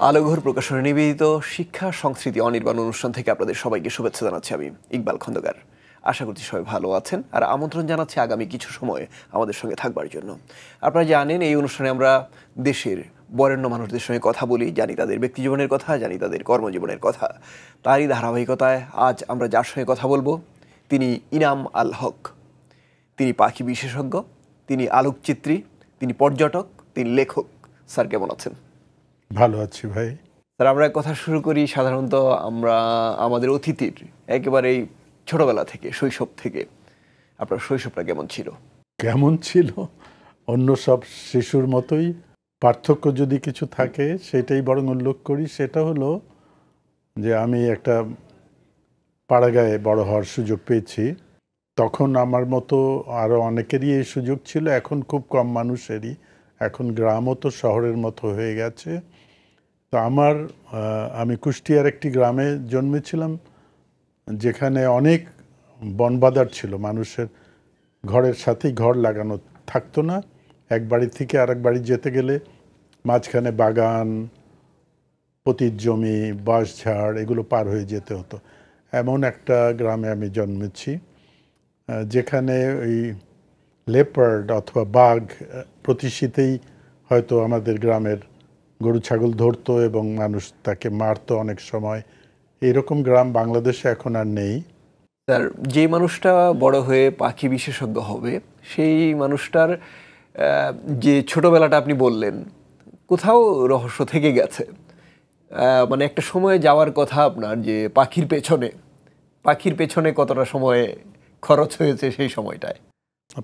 আলোঘর প্রকাশনে নিবেদিত শিক্ষা সংস্কৃতি অনির্বাণ অনুষ্ঠান থেকে আপনাদের সবাইকে শুভেচ্ছা জানাচ্ছি আমি ইকবাল খন্দকার। আশা করছি সবাই ভালো আছেন আর আমন্ত্রণ জানাচ্ছি আগামী কিছু সময় আমাদের সঙ্গে থাকবার জন্য। আপনারা জানেন এই অনুষ্ঠানে আমরা দেশের বরেণ্য মানুষদের সঙ্গে কথা বলি, জানি তাদের ব্যক্তিজীবনের কথা, জানি তাদের কর্মজীবনের কথা। তারই ধারাবাহিকতায় আজ আমরা যার সঙ্গে কথা বলবো তিনি ইনাম আল হক। তিনি পাখি বিশেষজ্ঞ, তিনি আলোকচিত্রী, তিনি পর্যটক, তিনি লেখক। স্যার কেমন আছেন? ভালো আছি ভাই। স্যার আমরা কথা শুরু করি সাধারণত আমরা আমাদের অতিথির একেবারেই ছোটবেলা থেকে, শৈশব থেকে। আপনার শৈশবটা কেমন ছিল? কেমন ছিল? অন্য সব শিশুর মতোই। পার্থক্য যদি কিছু থাকে সেটাই বরং উল্লেখ করি। সেটা হলো যে আমি একটা পাড়াগাঁয়ে বড় হওয়ার সুযোগ পেয়েছি। তখন আমার মতো আরও অনেকেরই এই সুযোগ ছিল, এখন খুব কম মানুষেরই। এখন গ্রামও তো শহরের মতো হয়ে গেছে। তো আমি কুষ্টিয়ার একটি গ্রামে জন্মেছিলাম, যেখানে অনেক বনবাদার ছিল। মানুষের ঘরের সাথেই ঘর লাগানো থাকতো না। এক বাড়ি থেকে আরেক বাড়ি যেতে গেলে মাঝখানে বাগান, পতির জমি, বাঁশঝাড় এগুলো পার হয়ে যেতে হতো। এমন একটা গ্রামে আমি জন্মেছি, যেখানে ওই লেপার্ড অথবা বাঘ প্রতি শীতেই হয়তো আমাদের গ্রামের গরু ছাগল ধরতো এবং মানুষ তাকে মারতো অনেক সময়। এইরকম গ্রাম বাংলাদেশে এখন আর নেই। স্যার, যে মানুষটা বড় হয়ে পাখি বিশেষজ্ঞ হবে সেই মানুষটার যে ছোটবেলাটা আপনি বললেন কোথাও রহস্য থেকে গেছে। মানে একটা সময়ে যাওয়ার কথা আপনার, যে পাখির পেছনে কতটা সময় খরচ হয়েছে সেই সময়টায়?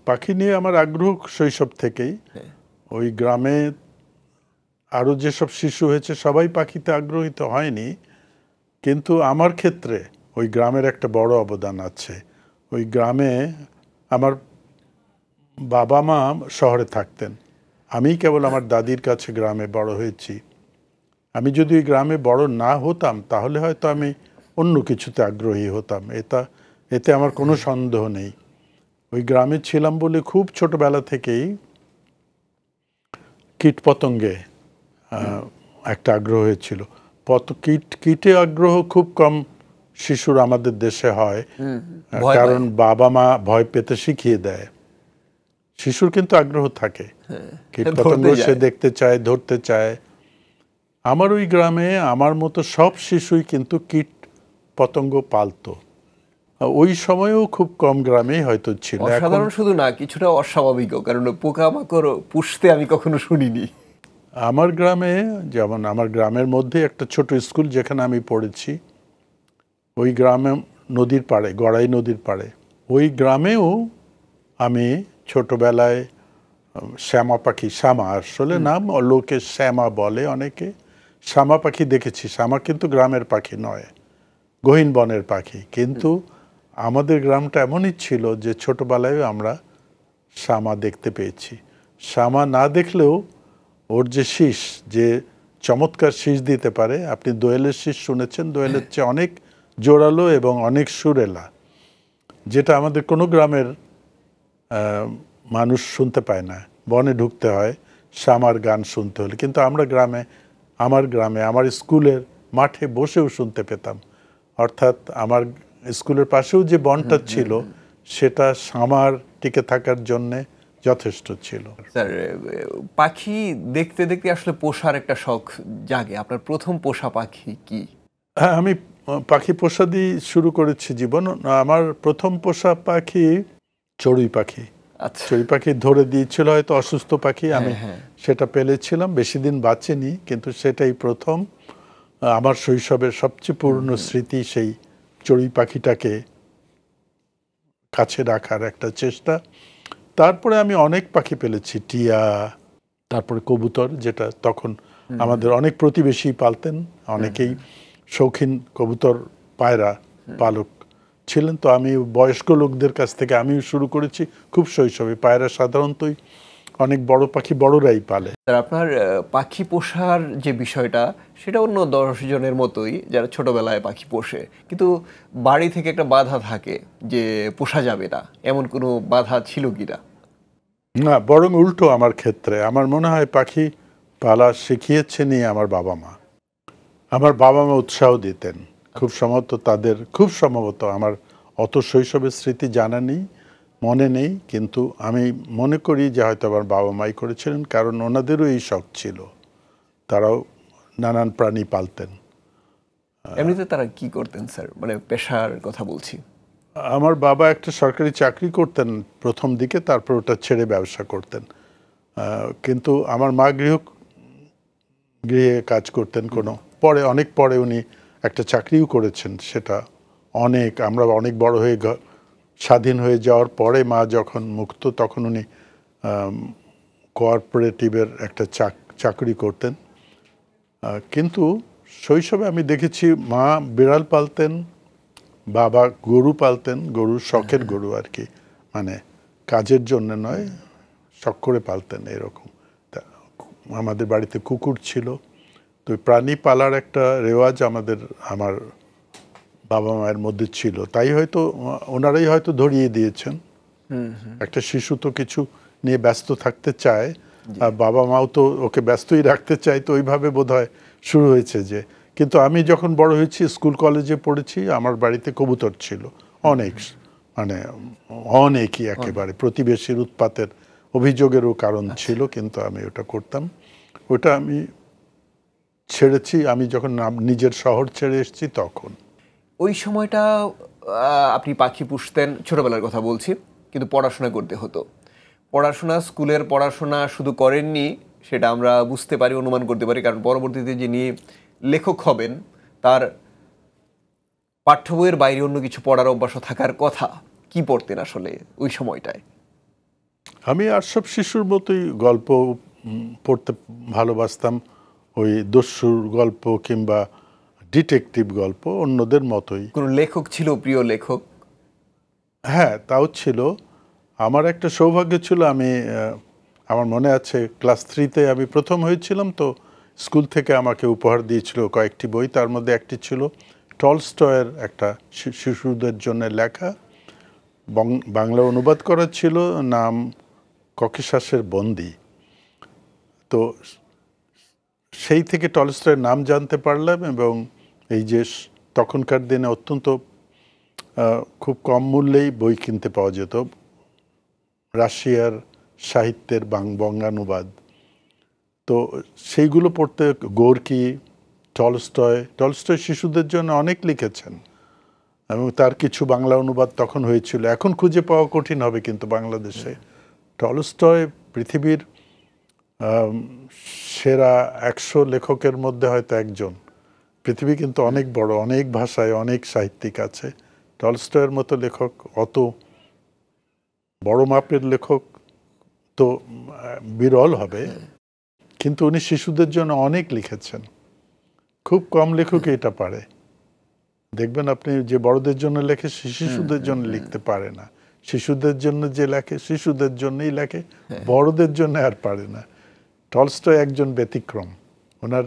পাখি নিয়ে আমার আগ্রহ শৈশব থেকেই। ওই গ্রামে আরও যেসব শিশু হয়েছে সবাই পাখিতে আগ্রহীত হয়নি, কিন্তু আমার ক্ষেত্রে ওই গ্রামের একটা বড় অবদান আছে। ওই গ্রামে আমার বাবা মা শহরে থাকতেন, আমি কেবল আমার দাদির কাছে গ্রামে বড় হয়েছি। আমি যদি ওই গ্রামে বড় না হতাম তাহলে হয়তো আমি অন্য কিছুতে আগ্রহী হতাম, এতে আমার কোনো সন্দেহ নেই। ওই গ্রামে ছিলাম বলে খুব ছোটবেলা থেকেই কীটপতঙ্গে একটা আগ্রহ হয়েছিল। কীটে আগ্রহ খুব কম শিশুর আমাদের দেশে হয়, কারণ বাবা মা ভয় পেতে শিখিয়ে দেয়। শিশুর কিন্তু আগ্রহ থাকে, কীটপতঙ্গ সে দেখতে চায়, ধরতে চায়। আমার ওই গ্রামে আমার মতো সব শিশুই কিন্তু কীট পতঙ্গ পালতো। ওই সময়েও খুব কম গ্রামেই হয়তো ছিল। অসাধারণ শুধু না, কিছুটা অস্বাভাবিকও, কারণ পোকামাকড় পুষতে আমি কখনো শুনিনি। আমার গ্রামে, যেমন আমার গ্রামের মধ্যে একটা ছোট স্কুল যেখানে আমি পড়েছি, ওই গ্রামে নদীর পাড়ে, গড়াই নদীর পাড়ে, ওই গ্রামেও আমি ছোটবেলায় শ্যামা পাখি, শ্যামা আসলে নাম, লোকে শ্যামা বলে অনেকে, শ্যামা পাখি দেখেছি। শ্যামা কিন্তু গ্রামের পাখি নয়, গহীন বনের পাখি। কিন্তু আমাদের গ্রামটা এমনই ছিল যে ছোটবেলায় আমরা শ্যামা দেখতে পেয়েছি। শ্যামা না দেখলেও ওর যে শীষ, যে চমৎকার শীষ দিতে পারে, আপনি দোয়েলের শীষ শুনেছেন, দোয়েলের চেয়ে অনেক জোরালো এবং অনেক সুরেলা, যেটা আমাদের কোনো গ্রামের মানুষ শুনতে পায় না। বনে ঢুকতে হয় শ্যামার গান শুনতে হলে, কিন্তু আমার গ্রামে আমার স্কুলের মাঠে বসেও শুনতে পেতাম। অর্থাৎ আমার স্কুলের পাশেও যে বনটা ছিল সেটা শ্যামার টিকে থাকার জন্যে যথেষ্ট ছিল। স্যার, পাখি দেখতে দেখতে আসলে পোষার একটা শখ জাগে। আপনার প্রথম পোষা পাখি কি? হ্যাঁ, আমি পাখি পোষা দিয়ে শুরু করেছি জীবন। আমার প্রথম পোষা পাখি চড়ুই পাখি। চড়ুই পাখি ধরে দিয়েছিল হয়তো অসুস্থ পাখি, আমি সেটা পেলেছিলাম। বেশি দিন বাঁচেনি, কিন্তু সেটাই প্রথম। আমার শৈশবের সবচেয়ে পুরনো স্মৃতি সেই চড়ুই পাখিটাকে কাছে রাখার একটা চেষ্টা। তারপরে আমি অনেক পাখি পেলেছি, টিয়া, তারপরে কবুতর, যেটা তখন আমাদের অনেক প্রতিবেশী পালতেন, অনেকেই শৌখিন কবুতর পায়রা পালক ছিলেন। তো আমি বয়স্ক লোকদের কাছ থেকে আমিও শুরু করেছি খুব শৈশবে। পায়রা সাধারণতই অনেক বড় পাখি, বড়রাই পালে। আপনার পাখি পোষার যে বিষয়টা, সেটা অন্য 10 জনের মতোই যারা ছোটবেলায় পাখি পোষে, কিন্তু বাড়ি থেকে একটা বাধা থাকে যে পোষা যাবে না, এমন কোনো বাধা ছিল কিনা? না, বরং উল্টো। আমার ক্ষেত্রে আমার মনে হয় পাখি পালা শিখিয়েছেনই আমার বাবা মা। আমার বাবা মা উৎসাহ দিতেন খুব সম্ভবত আমার অত শৈশবের স্মৃতি জানা নেই, মনে নেই, কিন্তু আমি মনে করি যে হয়তো আমার বাবা মাই করেছিলেন, কারণ ওনাদেরও এই শখ ছিল, তারাও নানান প্রাণী পালতেন। এমনিতে তারা কি করতেন স্যার, মানে পেশার কথা বলছি? আমার বাবা একটা সরকারি চাকরি করতেন প্রথম দিকে, তারপর ওটা ছেড়ে ব্যবসা করতেন। কিন্তু আমার মা গৃহে কাজ করতেন অনেক পরে উনি একটা চাকরিও করেছেন। সেটা আমরা অনেক বড় হয়ে স্বাধীন হয়ে যাওয়ার পরে মা যখন মুক্ত, তখন উনি কোঅপারেটিভের একটা চাকরি করতেন। কিন্তু শৈশবে আমি দেখেছি মা বিড়াল পালতেন, বাবা গরু পালতেন, গরুর শখের গরু আর কি, মানে কাজের জন্য নয়, শখ করে পালতেন এরকম। আমাদের বাড়িতে কুকুর ছিল। তো প্রাণী পালার একটা রেওয়াজ আমার বাবা মায়ের মধ্যে ছিল, তাই হয়তো ওনারাই হয়তো ধরিয়ে দিয়েছেন। একটা শিশু তো কিছু নিয়ে ব্যস্ত থাকতে চায়, আর বাবা মাও তো ওকে ব্যস্তই রাখতে চায়, তো ওইভাবে বোধহয় শুরু হয়েছে যে। কিন্তু আমি যখন বড় হয়েছি, স্কুল কলেজে পড়েছি, আমার বাড়িতে কবুতর ছিল অনেকই, একেবারে প্রতিবেশীর উৎপাতের অভিযোগেরও কারণ ছিল, কিন্তু আমি ওটা করতাম। ওটা আমি ছেড়েছি আমি যখন নিজের শহর ছেড়ে এসেছি তখন। ওই সময়টা আপনি পাখি পুষতেন, ছোটবেলার কথা বলছি, কিন্তু পড়াশোনা করতে হতো। স্কুলের পড়াশোনা শুধু করেননি সেটা আমরা বুঝতে পারি, অনুমান করতে পারি, কারণ পরবর্তীতে যিনি লেখক হবেন তার পাঠ্য বইয়ের বাইরে অন্য কিছু পড়ার অভ্যাস থাকার কথা। কি পড়তেন আসলে ওই সময়টায়? আমি আর সব শিশুর মতোই গল্প পড়তে ভালোবাসতাম, ওই দস্যুর গল্প কিংবা ডিটেকটিভ গল্প, অন্যদের মতোই। কোন লেখক ছিল প্রিয় লেখক? হ্যাঁ, তাও ছিল। আমার একটা সৌভাগ্য ছিল, আমার মনে আছে ক্লাস 3-তে আমি প্রথম হয়েছিলাম, তো স্কুল থেকে আমাকে উপহার দিয়েছিল কয়েকটি বই। তার মধ্যে একটি ছিল টলস্টয়ের একটা শিশুদের জন্য লেখা, বাংলা অনুবাদ করা ছিল, নাম ককেশাসের বন্দি। তো সেই থেকে টলস্টয়ের নাম জানতে পারলাম, এবং এই যে তখনকার দিনে অত্যন্ত খুব কম মূল্যেই বই কিনতে পাওয়া যেত, রাশিয়ার সাহিত্যের বঙ্গানুবাদ, তো সেইগুলো পড়তে, গোর্কি, টলস্টয় শিশুদের জন্য অনেক লিখেছেন, এবং তার কিছু বাংলা অনুবাদ তখন হয়েছিল। এখন খুঁজে পাওয়া কঠিন হবে কিন্তু বাংলাদেশে। টলস্টয় পৃথিবীর সেরা 100 লেখকের মধ্যে হয়তো একজন। পৃথিবী কিন্তু অনেক বড়, অনেক ভাষায় অনেক সাহিত্যিক আছে। টলস্টয়ের মতো লেখক, অত বড় মাপের লেখক তো বিরল হবে, কিন্তু উনি শিশুদের জন্য অনেক লিখেছেন। খুব কম লেখকই এটা পারে। দেখবেন আপনি, যে বড়দের জন্য লেখে শিশুদের জন্য লিখতে পারে না, শিশুদের জন্য যে লেখে শিশুদের জন্যই লেখে, বড়দের জন্য আর পারে না। টলস্টয় একজন ব্যতিক্রম, ওনার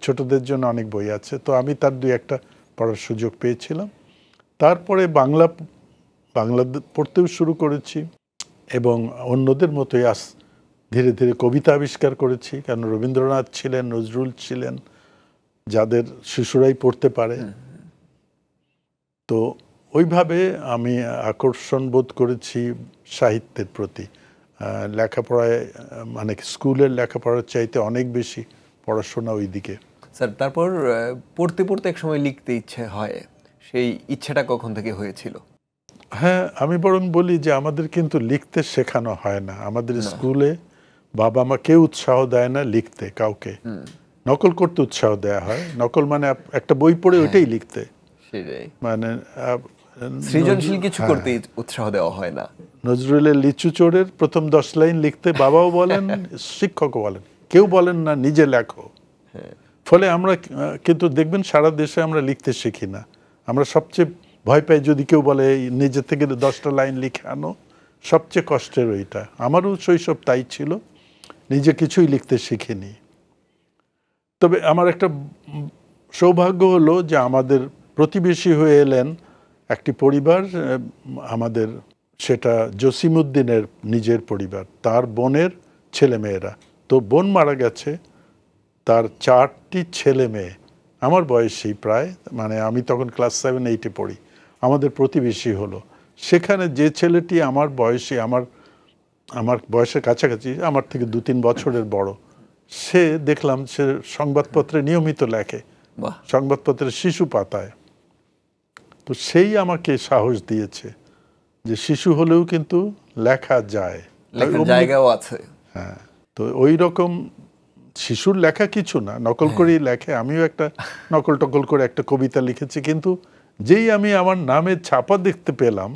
ছোটদের জন্য অনেক বই আছে, তো আমি তার 2-1টা পড়ার সুযোগ পেয়েছিলাম। তারপরে বাংলা পড়তেও শুরু করেছি, এবং অন্যদের মতোই ধীরে ধীরে কবিতা আবিষ্কার করেছি, কারণ রবীন্দ্রনাথ ছিলেন, নজরুল ছিলেন, যাদের শিশুরাই পড়তে পারে। তো ওইভাবে আমি আকর্ষণ বোধ করেছি সাহিত্যের প্রতি। লেখাপড়ায়, মানে স্কুলের লেখাপড়ার চাইতে অনেক বেশি পড়াশোনা ওই দিকে। স্যার, তারপর পড়তে পড়তে এক সময় লিখতে ইচ্ছে হয়, সেই ইচ্ছেটা কখন থেকে হয়েছিল? হ্যাঁ, আমি বরং বলি যে আমাদের কিন্তু লিখতে শেখানো হয় না। আমাদের স্কুলে বাবা মা কেউ উৎসাহ দেয় না লিখতে কাউকে। নকল করতে উৎসাহ দেয়া হয়। নকল মানে একটা বই পড়ে ওইটাই লিখতে, মানে সৃজনশীল কিছু করতে উৎসাহ দেওয়া হয় না। নজরুলের লিচু চোরের প্রথম 10 লাইন লিখতে বাবাও বলেন, শিক্ষকও বলেন, কেউ বলেন না নিজে লেখো। ফলে আমরা কিন্তু দেখবেন সারা দেশে আমরা লিখতে শিখি না। আমরা সবচেয়ে ভয় পাই যদি কেউ বলে নিজে থেকে 10টা লাইন লিখে আনো, সবচেয়ে কষ্টের ওইটা। আমারও শৈশব তাই ছিল, নিজে কিছুই লিখতে শিখিনি। তবে আমার একটা সৌভাগ্য হলো যে আমাদের প্রতিবেশী হয়ে এলেন একটি পরিবার, আমাদের সেটা জসিমউদ্দিনের নিজের পরিবার, তার বোনের ছেলে মেয়েরা। তো বোন মারা গেছে, তার 4টি ছেলে মেয়ে আমার বয়সী প্রায়, মানে আমি তখন ক্লাস 7-8 পড়ি, আমাদের প্রতিবেশী হলো। সেখানে যে ছেলেটি আমার বয়সী, আমার বয়সের কাছাকাছি, আমার থেকে 2-3 বছরের বড়, সে দেখলাম সে সংবাদপত্রে নিয়মিত লেখে, বাহ, সংবাদপত্রের শিশু পাতায়। তো সেই আমাকে সাহস দিয়েছে যে শিশু হলেও কিন্তু লেখা যায়, লেখার জায়গাও আছে। হ্যাঁ। তো ওই রকম শিশুর লেখা কিছু না, নকল করেই লেখে। আমিও একটা নকল টকল করে একটা কবিতা লিখেছি, কিন্তু যেই আমি আমার নামের ছাপা দেখতে পেলাম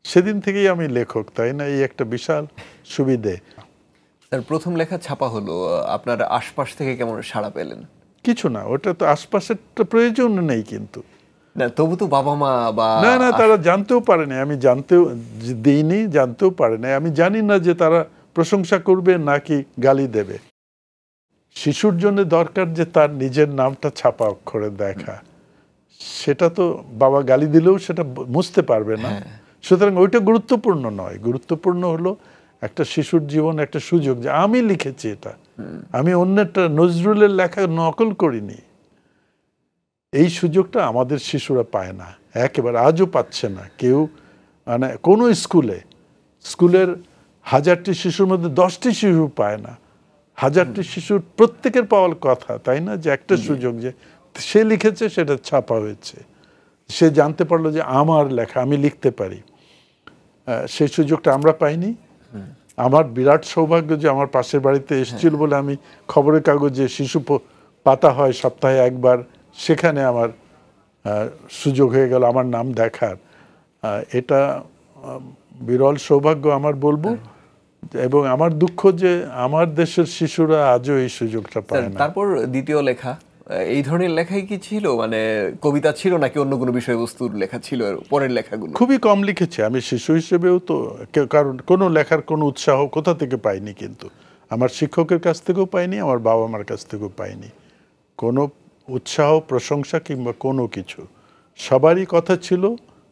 সেদিন থেকেই আমি লেখক, তাই না? এই একটা বিশাল সুবিধে। তার প্রথম লেখা ছাপা হলো, আপনার আশপাশ থেকে কেমন সাড়া পেলেন? কিছু না, ওটা তো আশপাশের প্রয়োজন নেই, কিন্তু না তবু তো বাবা মা বা না না, তারা জানতেও পারে না, আমি জানতেও দিইনি, জানতেও পারে না। আমি জানি না যে তারা প্রশংসা করবে নাকি গালি দেবে। শিশুর জন্য দরকার যে তার নিজের নামটা ছাপা অক্ষরে দেখা, সেটা তো বাবা গালি দিলেও সেটা মুছতে পারবে না। সুতরাং ওইটা গুরুত্বপূর্ণ নয়, গুরুত্বপূর্ণ হলো একটা শিশুর জীবন একটা সুযোগ যে আমি লিখেছি এটা, আমি অন্যটা নজরুলের লেখা নকল করিনি। এই সুযোগটা আমাদের শিশুরা পায় না, একেবারে আজও পাচ্ছে না কেউ। মানে কোনো স্কুলের 1000টি শিশুর মধ্যে 10টি শিশু পায় না। 1000টি শিশুর প্রত্যেকের পাওয়ার কথা, তাই না? যে একটা সুযোগ যে সে লিখেছে, সেটা ছাপা হয়েছে, সে জানতে পারলো যে আমার লেখা, আমি লিখতে পারি। সেই সুযোগটা আমরা পাইনি। আমার বিরাট সৌভাগ্য যে আমার পাশের বাড়িতে এসেছিল বলে আমি খবরের কাগজে শিশু পাতা হয় সপ্তাহে একবার, সেখানে আমার সুযোগ হয়ে গেল আমার নাম দেখার। এটা বিরল সৌভাগ্য আমার বলবো। এবং আমার দুঃখ যে আমার দেশের শিশুরা আজও এই সুযোগটা পায় না। তারপর দ্বিতীয় লেখা, এই ধরনের লেখাই কি ছিল? মানে কবিতা ছিল নাকি অন্য কোনো বিষয়বস্তুর লেখা ছিল পরের লেখাগুলো? খুবই কম লিখেছি আমি শিশু হিসেবেও তো, কারণ কোনো লেখার কোনো উৎসাহ কোথা থেকে পাইনি, কিন্তু আমার শিক্ষকের কাছ থেকেও পাইনি, আমার বাবা মার কাছ থেকেও পাইনি কোনো উৎসাহ, প্রশংসা কিংবা কোনো কিছু। সবারই কথা ছিল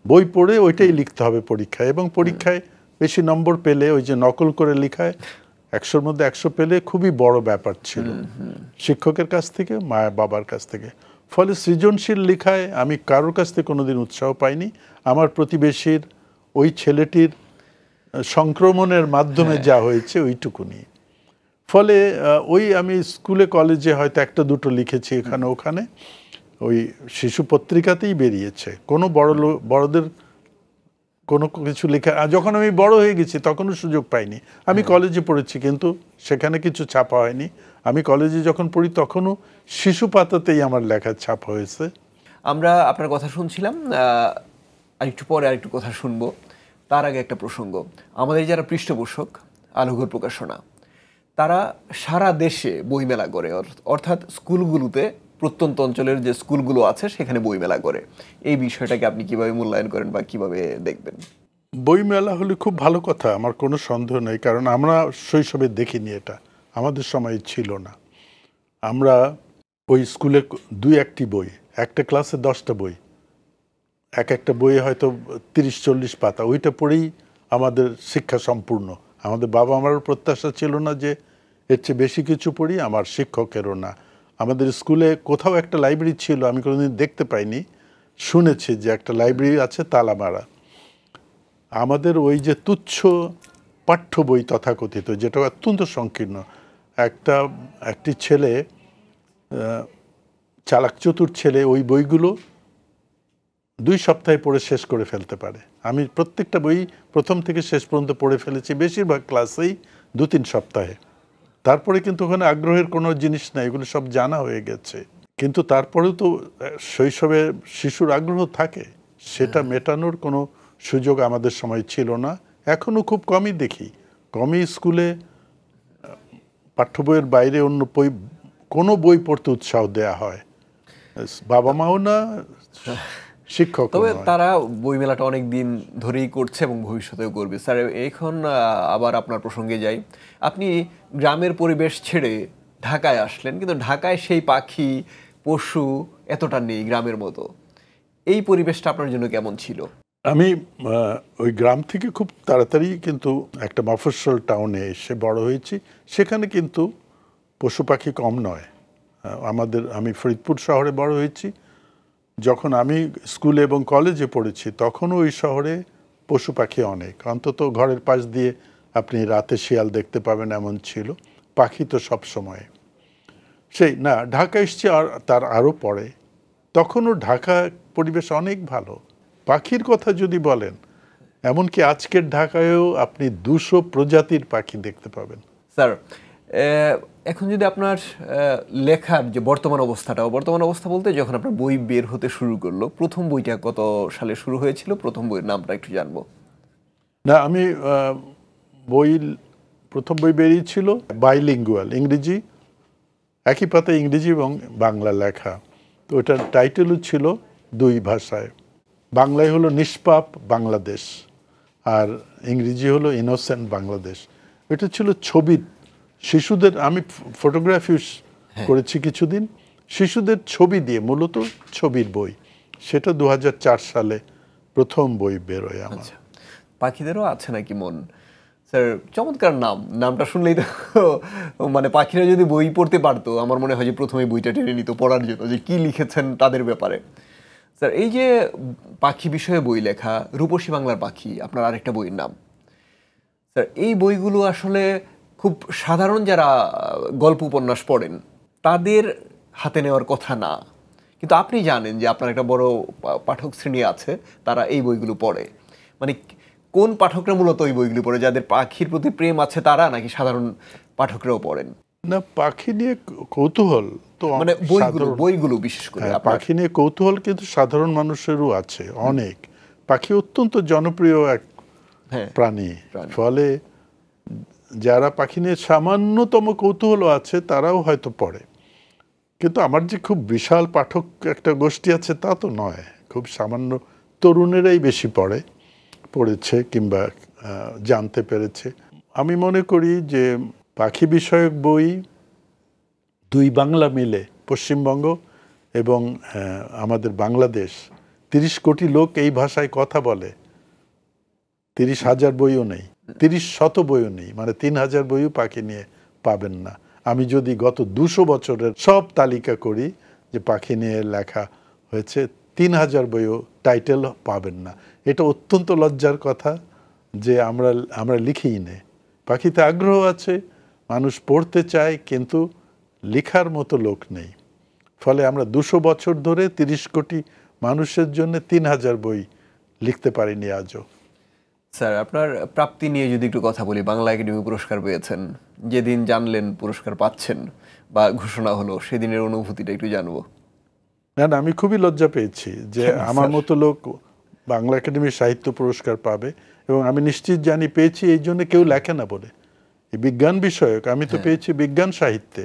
বই পড়ে ওইটাই লিখতে হবে পরীক্ষায়, এবং পরীক্ষায় বেশি নম্বর পেলে ওই যে নকল করে লেখায় 100-র মধ্যে 100 পেলে খুবই বড় ব্যাপার ছিল শিক্ষকের কাছ থেকে, মায়ের বাবার কাছ থেকে। ফলে সৃজনশীল লেখায় আমি কারোর কাছ থেকে কোনোদিন উৎসাহ পাইনি। আমার প্রতিবেশীর ওই ছেলেটির সংক্রমণের মাধ্যমে যা হয়েছে ওইটুকুনি। ফলে ওই আমি স্কুলে কলেজে হয়তো একটা দুটো লিখেছি এখানে ওখানে, ওই শিশু পত্রিকাতেই বেরিয়েছে। কোনো বড়দের কোনো কিছু লেখা, যখন আমি বড় হয়ে গেছি তখনও সুযোগ পাইনি। আমি কলেজে পড়েছি কিন্তু সেখানে কিছু ছাপা হয়নি। আমি কলেজে যখন পড়ি তখনও শিশু পাতাতেই আমার লেখা ছাপা হয়েছে। আমরা আপনার কথা শুনছিলাম, আরেকটু পরে আরেকটু কথা শুনবো। তার আগে একটা প্রসঙ্গ, আমাদের যারা পৃষ্ঠপোষক আলোঘর প্রকাশনা, তারা সারা দেশে বইমেলা করে, অর্থাৎ স্কুলগুলোতে, প্রত্যন্ত অঞ্চলের যে স্কুলগুলো আছে সেখানে বইমেলা করে। এই বিষয়টাকে আপনি কিভাবে মূল্যায়ন করেন বা কিভাবে দেখবেন? বইমেলা হলে খুব ভালো কথা, আমার কোনো সন্দেহ নেই, কারণ আমরা শৈশবে দেখিনি, এটা আমাদের সময় ছিল না। আমরা ওই স্কুলে 2-1টি বই, একটা ক্লাসে 10টা বই, একটা বইয়ে হয়তো 30-40 পাতা, ওইটা পড়েই আমাদের শিক্ষা সম্পূর্ণ। আমাদের বাবা আমারও প্রত্যাশা ছিল না যে এর চেয়ে বেশি কিছু পড়ি, আমার শিক্ষকেরও না। আমাদের স্কুলে কোথাও একটা লাইব্রেরি ছিল, আমি কোনোদিন দেখতে পাইনি, শুনেছি যে একটা লাইব্রেরি আছে তালামারা। আমাদের ওই যে তুচ্ছ পাঠ্য বই তথাকথিত, যেটা অত্যন্ত সংকীর্ণ, একটি ছেলে, চালাক চতুর ছেলে, ওই বইগুলো 2 সপ্তাহে পড়ে শেষ করে ফেলতে পারে। আমি প্রত্যেকটা বই প্রথম থেকে শেষ পর্যন্ত পড়ে ফেলেছি, বেশিরভাগ ক্লাসেই 2-3 সপ্তাহে। তারপরে কিন্তু ওখানে আগ্রহের কোনো জিনিস নাই, এগুলো সব জানা হয়ে গেছে। কিন্তু তারপরেও তো শৈশবে শিশুর আগ্রহ থাকে, সেটা মেটানোর কোনো সুযোগ আমাদের সময় ছিল না। এখনও খুব কমই দেখি, কমই স্কুলে পাঠ্য বইয়ের বাইরে অন্য কোনো বই পড়তে উৎসাহ দেয়া হয়, বাবা মাও না, শিক্ষক। তবে তারা বইমেলাটা অনেক দিন ধরেই করছে এবং ভবিষ্যতেও করবে। স্যার, এখন আবার আপনার প্রসঙ্গে যাই। আপনি গ্রামের পরিবেশ ছেড়ে ঢাকায় আসলেন, কিন্তু ঢাকায় সেই পাখি পশু এতটা নেই গ্রামের মতো। এই পরিবেশটা আপনার জন্য কেমন ছিল? আমি ওই গ্রাম থেকে খুব তাড়াতাড়ি কিন্তু একটা মফস্বল টাউনে এসে বড় হয়েছি। সেখানে কিন্তু পশু পাখি কম নয়, আমি ফরিদপুর শহরে বড় হয়েছি। যখন আমি স্কুলে এবং কলেজে পড়েছি তখনও ওই শহরে পশু পাখি অনেক, অন্তত ঘরের পাশ দিয়ে আপনি রাতে শিয়াল দেখতে পাবেন এমন ছিল। পাখি তো সব সময়। সেই না, ঢাকা এসছি আর তার আরও পরে, তখনও ঢাকা পরিবেশ অনেক ভালো। পাখির কথা যদি বলেন, এমনকি আজকের ঢাকায়ও আপনি 200 প্রজাতির পাখি দেখতে পাবেন। স্যার, এখন যদি আপনার লেখার যে বর্তমান অবস্থা বলতে যখন আপনার বই বের হতে শুরু করলো, প্রথম বইটা কত সালে শুরু হয়েছিল? প্রথম বইয়ের নামটা একটু জানবো। না, আমি প্রথম বই বেরিয়েছিল বাইলিঙ্গুয়াল, ইংরেজি, একই পাতায় ইংরেজি এবং বাংলা লেখা। তো ওটার টাইটেলও ছিল 2 ভাষায়। বাংলায় হলো নিষ্পাপ বাংলাদেশ, আর ইংরেজি হলো ইনোসেন্ট বাংলাদেশ। এটা ছিল ছবি, শিশুদের, আমি ফটোগ্রাফি করেছি কিছুদিন, শিশুদের ছবি দিয়ে, মূলত ছবির বই। সেটা 2004 সালে প্রথম বই বেরোয় আমার। পাখিদেরও আছে নাকি মন? স্যার, চমৎকার নামটা শুনলেই তো মানে পাখিরা যদি বই পড়তে পারতো, আমার মনে হয় যে প্রথমে বইটা টেনে নিত পড়ার জন্য, যে কি লিখেছেন তাদের ব্যাপারে। স্যার, এই যে পাখি বিষয়ে বই লেখা, রূপসী বাংলার পাখি আপনার আরেকটা বইয়ের নাম। স্যার, এই বইগুলো আসলে খুব সাধারণ যারা গল্প উপন্যাস পড়েন তাদের হাতে নেওয়ার কথা না, কিন্তু আপনি জানেন যে আপনার একটা বড় পাঠক শ্রেণী আছে, তারা এই বইগুলো পড়ে। মানে কোন পাঠকরা মূলত এই বইগুলো পড়ে? যাদের পাখির প্রতি প্রেম আছে তারা, নাকি সাধারণ পাঠকরাও পড়েন? না, পাখি নিয়ে কৌতূহল তো মানে বইগুলো বিশেষ করে পাখি নিয়ে কৌতূহল কিন্তু সাধারণ মানুষেরও আছে অনেক। পাখি অত্যন্ত জনপ্রিয় এক প্রাণী। ফলে যারা পাখি নিয়ে সামান্যতম কৌতূহল আছে তারাও হয়তো পড়ে। কিন্তু আমার যে খুব বিশাল পাঠক একটা গোষ্ঠী আছে তা তো নয়। খুব সামান্য তরুণেরাই বেশি পড়েছে কিংবা জানতে পেরেছে। আমি মনে করি যে পাখি বিষয়ক বই 2 বাংলা মিলে, পশ্চিমবঙ্গ এবং আমাদের বাংলাদেশ, 30 কোটি লোক এই ভাষায় কথা বলে। 30,000 বইও নেই, 30,000 বইও নেই, মানে 3,000 বইও পাখি নিয়ে পাবেন না। আমি যদি গত 200 বছরের সব তালিকা করি যে পাখি নিয়ে লেখা হয়েছে, 3,000 বইও টাইটেল পাবেন না। এটা অত্যন্ত লজ্জার কথা যে আমরা লিখিই নে। পাখিতে আগ্রহ আছে, মানুষ পড়তে চায়, কিন্তু লেখার মতো লোক নেই। ফলে আমরা 200 বছর ধরে 30 কোটি মানুষের জন্য 3,000 বই লিখতে পারিনি আজও। স্যার, আপনার প্রাপ্তি নিয়ে যদি একটু কথা বলি, বাংলা একাডেমি পুরস্কার পেয়েছেন, যেদিন জানলেন পুরস্কার পাচ্ছেন বা ঘোষণা হলো, সেদিনের অনুভূতিটা একটু জানবো। না, আমি খুবই লজ্জা পেয়েছি যে আমার মতো লোক বাংলা একাডেমির সাহিত্য পুরস্কার পাবে, এবং আমি নিশ্চিত জানি পেয়েছি এই জন্য কেউ লেখে না বলে। এই বিজ্ঞান বিষয়ক, আমি তো পেয়েছি বিজ্ঞান সাহিত্যে।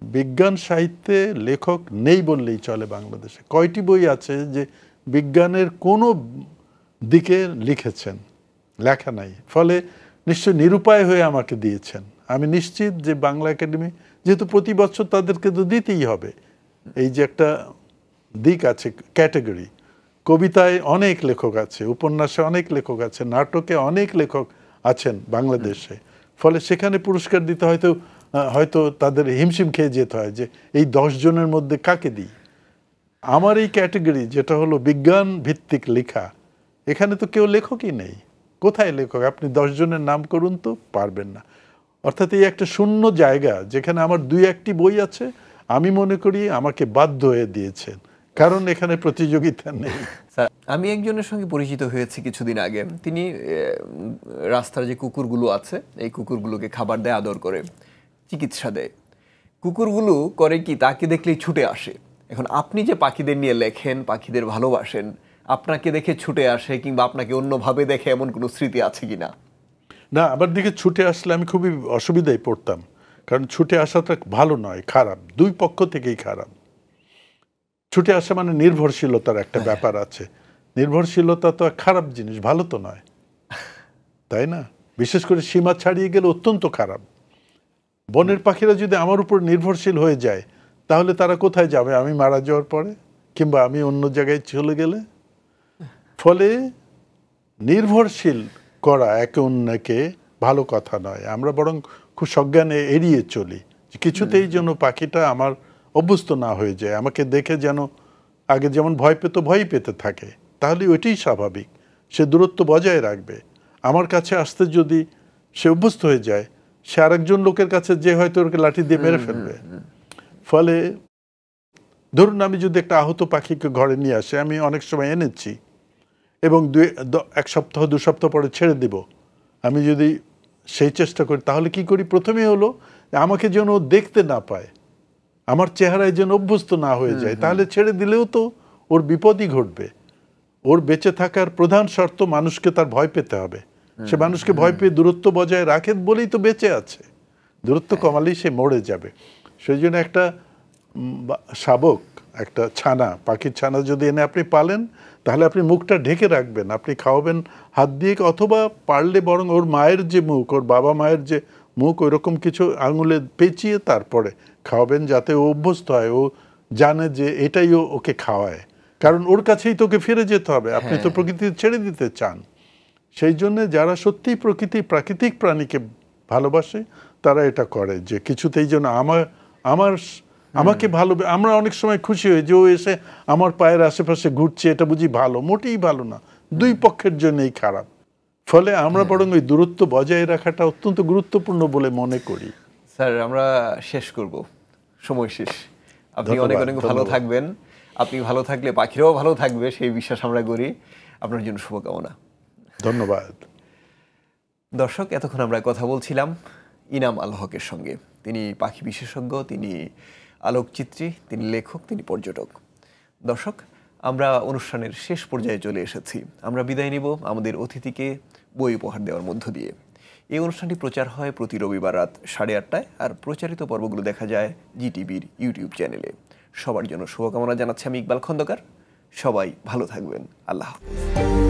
বিজ্ঞান সাহিত্যে লেখক নেই বললেই চলে বাংলাদেশে। কয়টি বই আছে যে বিজ্ঞানের কোনো দিকে লিখেছেন? লেখা নাই। ফলে নিশ্চয় নিরুপায় হয়ে আমাকে দিয়েছেন। আমি নিশ্চিত যে বাংলা একাডেমি, যেহেতু প্রতি বছর তাদেরকে তো দিতেই হবে, এই যে একটা দিক আছে, ক্যাটাগরি। কবিতায় অনেক লেখক আছে, উপন্যাসে অনেক লেখক আছে, নাটকে অনেক লেখক আছেন বাংলাদেশে। ফলে সেখানে পুরস্কার দিতে হয়তো তাদের হিমশিম খেয়ে যেতে হয় যে এই 10 জনের মধ্যে কাকে দিই। আমার এই ক্যাটাগরি যেটা হলো বিজ্ঞান ভিত্তিক লেখা, এখানে তো কেউ লেখকই নেই। কোথায় লেখক? আপনি 10 জনের নাম করুন তো, পারবেন না। অর্থাৎ এই একটা শূন্য জায়গা যেখানে আমার 2-1টি বই আছে, আমি মনে করি আমাকে বাধ্য হয়ে দিয়েছেন, কারণ এখানে প্রতিযোগিতা নেই। স্যার, আমি একজনের সঙ্গে পরিচিত হয়েছি কিছুদিন আগে। তিনি রাস্তার যে কুকুরগুলো আছে, এই কুকুরগুলোকে খাবার দেয়, আদর করে, চিকিৎসা দেয়। কুকুরগুলো করে কি, তাকে দেখলেই ছুটে আসে। এখন আপনি যে পাখিদের নিয়ে লেখেন, পাখিদের ভালোবাসেন, আপনাকে দেখে ছুটে আসে কিংবা আপনাকে অন্যভাবে দেখে এমন কোনো স্মৃতি আছে কিনা? না, আমার দিকে ছুটে আসলে আমি খুবই অসুবিধায় পড়তাম, কারণ ছুটে আসাটা ভালো নয়, খারাপ, 2 পক্ষ থেকেই খারাপ। ছুটে আসা মানে নির্ভরশীলতার একটা ব্যাপার আছে। নির্ভরশীলতা তো খারাপ জিনিস, ভালো তো নয়, তাই না? বিশেষ করে সীমা ছাড়িয়ে গেলে অত্যন্ত খারাপ। বনের পাখিরা যদি আমার উপর নির্ভরশীল হয়ে যায়, তাহলে তারা কোথায় যাবে আমি মারা যাওয়ার পরে, কিংবা আমি অন্য জায়গায় চলে গেলে? ফলে নির্ভরশীল করা একে অন্যকে ভালো কথা নয়। আমরা বরং খুব সজ্ঞানে এড়িয়ে চলি, কিছুতেই যেন পাখিটা আমার অভ্যস্ত না হয়ে যায়, আমাকে দেখে যেন আগে যেমন ভয় পেত ভয়ই পেতে থাকে, তাহলে ওইটাই স্বাভাবিক। সে দূরত্ব বজায় রাখবে। আমার কাছে আসতে যদি সে অভ্যস্ত হয়ে যায়, সে আরেকজন লোকের কাছে যে হয়তো ওকে লাঠি দিয়ে মেরে ফেলবে। ফলে ধরুন আমি যদি একটা আহত পাখিকে ঘরে নিয়ে আসে, আমি অনেক সময় এনেছি এবং এক সপ্তাহ 2 সপ্তাহ পরে ছেড়ে দিব, আমি যদি সেই চেষ্টা করি, তাহলে কি করি? প্রথমে হলো আমাকে যেন ও দেখতে না পায়, আমার চেহারায় যেন অভ্যস্ত না হয়ে যায়, তাহলে ছেড়ে দিলেও তো ওর বিপদই ঘটবে। ওর বেঁচে থাকার প্রধান শর্ত মানুষকে তার ভয় পেতে হবে। সে মানুষকে ভয় পেয়ে দূরত্ব বজায় রাখে বলেই তো বেঁচে আছে। দূরত্ব কমালেই সে মরে যাবে। সেই জন্য একটা শাবক, একটা ছানা, পাখির ছানা যদি এনে আপনি পালেন, তাহলে আপনি মুখটা ঢেকে রাখবেন, আপনি খাওয়াবেন হাত দিয়ে, অথবা পারলে বরং ওর মায়ের যে মুখ, ওর বাবা মায়ের যে মুখ, ওইরকম কিছু আঙুলে পেঁচিয়ে তারপরে খাওয়াবেন, যাতে ও অভ্যস্ত হয়, ও জানে যে এটাই ওকে খাওয়ায়। কারণ ওর কাছেই তোকে ফিরে যেতে হবে, আপনি তো প্রকৃতি ছেড়ে দিতে চান। সেই জন্য যারা সত্যিই প্রাকৃতিক প্রাণীকে ভালোবাসে, তারা এটা করে যে কিছুতেই যেন আমাকে ভালো। আমরা অনেক সময় খুশি হই যে ও এসে আমার পায়ের আশেপাশে ঘুরছে, এটা বুঝি ভালো? মোটেই ভালো না, দুই পক্ষের জন্যই খারাপ। ফলে আমরা বরং ওই দূরত্ব বজায় রাখাটা অত্যন্ত গুরুত্বপূর্ণ বলে মনে করি। স্যার, আমরা শেষ করব, সময় শেষ। আপনি অনেক অনেক ভালো থাকবেন। আপনি ভালো থাকলে পাখিরাও ভালো থাকবে, সেই বিশ্বাস আমরা করি। আপনার জন্য শুভকামনা। ধন্যবাদ। দর্শক, এতক্ষণ আমরা কথা বলছিলাম ইনাম আল হকের সঙ্গে। তিনি পাখি বিশেষজ্ঞ, তিনি আলোকচিত্রী, তিনি লেখক, তিনি পর্যটক। দর্শক, আমরা অনুষ্ঠানের শেষ পর্যায়ে চলে এসেছি। আমরা বিদায় নিব আমাদের অতিথিকে বই উপহার দেওয়ার মধ্য দিয়ে। এই অনুষ্ঠানটি প্রচার হয় প্রতি রবিবার রাত 8:30টায়, আর প্রচারিত পর্বগুলো দেখা যায় জিটিভির ইউটিউব চ্যানেলে। সবার জন্য শুভকামনা জানাচ্ছি আমি ইকবাল খন্দকার। সবাই ভালো থাকবেন। আল্লাহ হাফেজ।